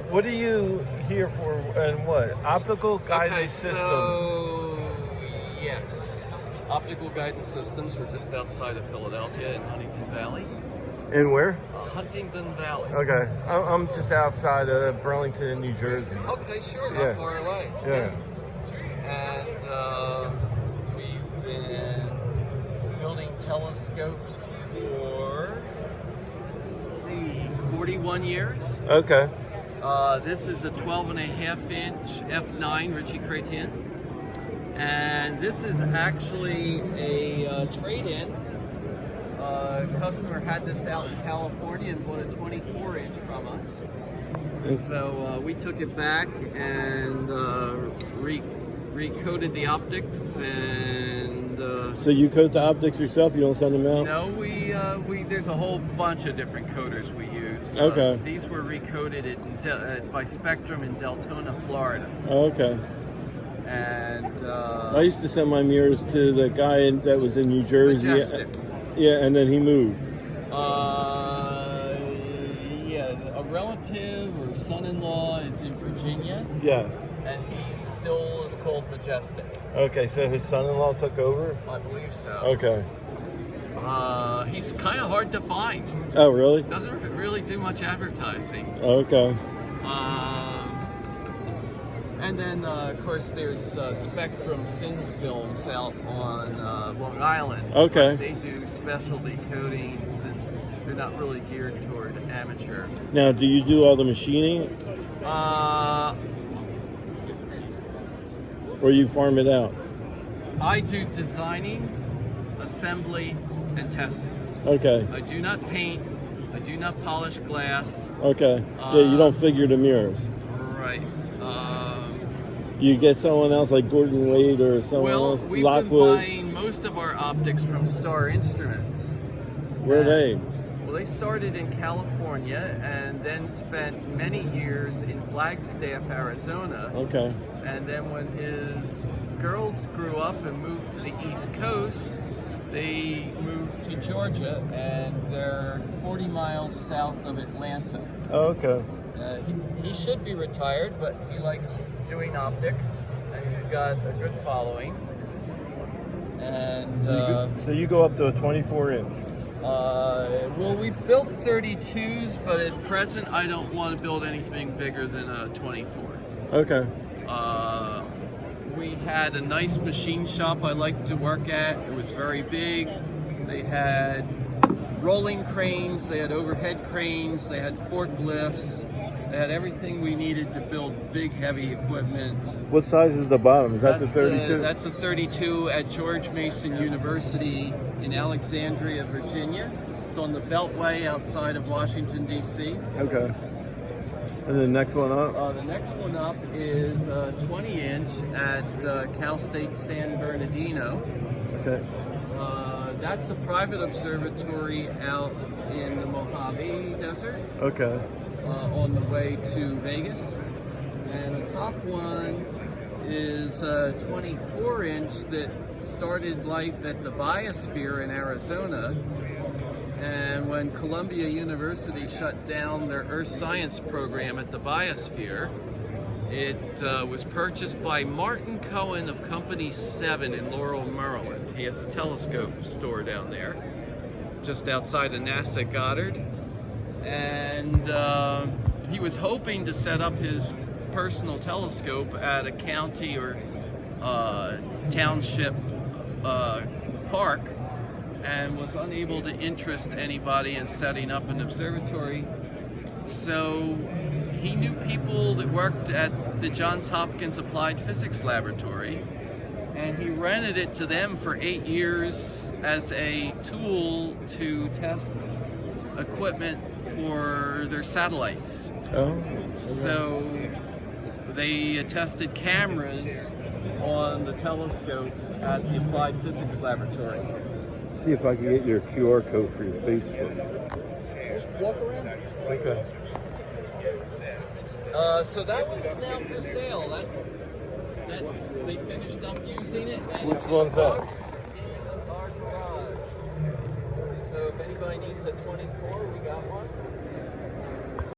what are you here for and what? Optical guidance system. So yes, optical guidance systems. We're just outside of Philadelphia in Huntington Valley. And where? Huntington Valley. Okay. I'm just outside of Burlington, New Jersey. Okay, sure, not Yeah. far away. Yeah. And we've been building telescopes for, let's see, 41 years. Okay. This is a 12.5-inch f9 Ritchie Chrétien. And this is actually a trade-in. Customer had this out in California and bought a 24-inch from us. So we took it back and recoated the optics and. So you coat the optics yourself? You don't send them out? No, we there's a whole bunch of different coaters we use. Okay. These were recoated by Spectrum in Deltona, Florida. Okay. And I used to send my mirrors to the guy that was in New Jersey. Majestic. Yeah, and then he moved. Yeah, a relative or son-in-law is in Virginia, Yes. and he still is called Majestic. Okay, so his son-in-law took over? I believe so. Okay. He's kind of hard to find. Oh, really? Doesn't really do much advertising. Okay. And then, of course, there's Spectrum thin films out on Long Island. Okay. They do specialty coatings, and they're not really geared toward amateur. Now, do you do all the machining, or you farm it out? I do designing, assembly, and testing. Okay. I do not paint. I do not polish glass. Okay. Yeah, you don't figure the mirrors. Right. You get someone else like Gordon Wade or someone Well, else? we've Lockwood. been buying most of our optics from Star Instruments. Where are they? Well, they started in California and then spent many years in Flagstaff, Arizona. Okay. And then when his girls grew up and moved to the East Coast, they moved to Georgia, and they're 40 miles south of Atlanta. Oh, okay. He should be retired, but he likes doing optics, and he's got a good following. And So you go up to a 24-inch. well, we've built 32s, but at present I don't want to build anything bigger than a 24. Okay. We had a nice machine shop I liked to work at. It was very big. They had rolling cranes, they had overhead cranes, they had forklifts, they had everything we needed to build big, heavy equipment. What size is the bottom? Is that the 32? That's a 32 at George Mason University in Alexandria, Virginia. It's on the Beltway outside of Washington, D.C. Okay. And the next one up? The next one up is a 20-inch at Cal State San Bernardino. Okay. That's a private observatory out in the Mojave Desert. Okay. On the way to Vegas. And the top one is a 24-inch that started life at the Biosphere in Arizona. And when Columbia University shut down their Earth Science program at the Biosphere, it was purchased by Martin Cohen of Company 7 in Laurel, Maryland. He has a telescope store down there, just outside of NASA Goddard. And he was hoping to set up his personal telescope at a county or township park, and was unable to interest anybody in setting up an observatory. So he knew people that worked at the Johns Hopkins Applied Physics Laboratory, and he rented it to them for 8 years as a tool to test equipment for their satellites. Oh. Okay. So they tested cameras on the telescope at the Applied Physics Laboratory. See if I can get your QR code for your Facebook. Walk around. Okay. So that one's now for sale. That they finished up using it. And Which one's that? In our garage. So if anybody needs a 24, we got one.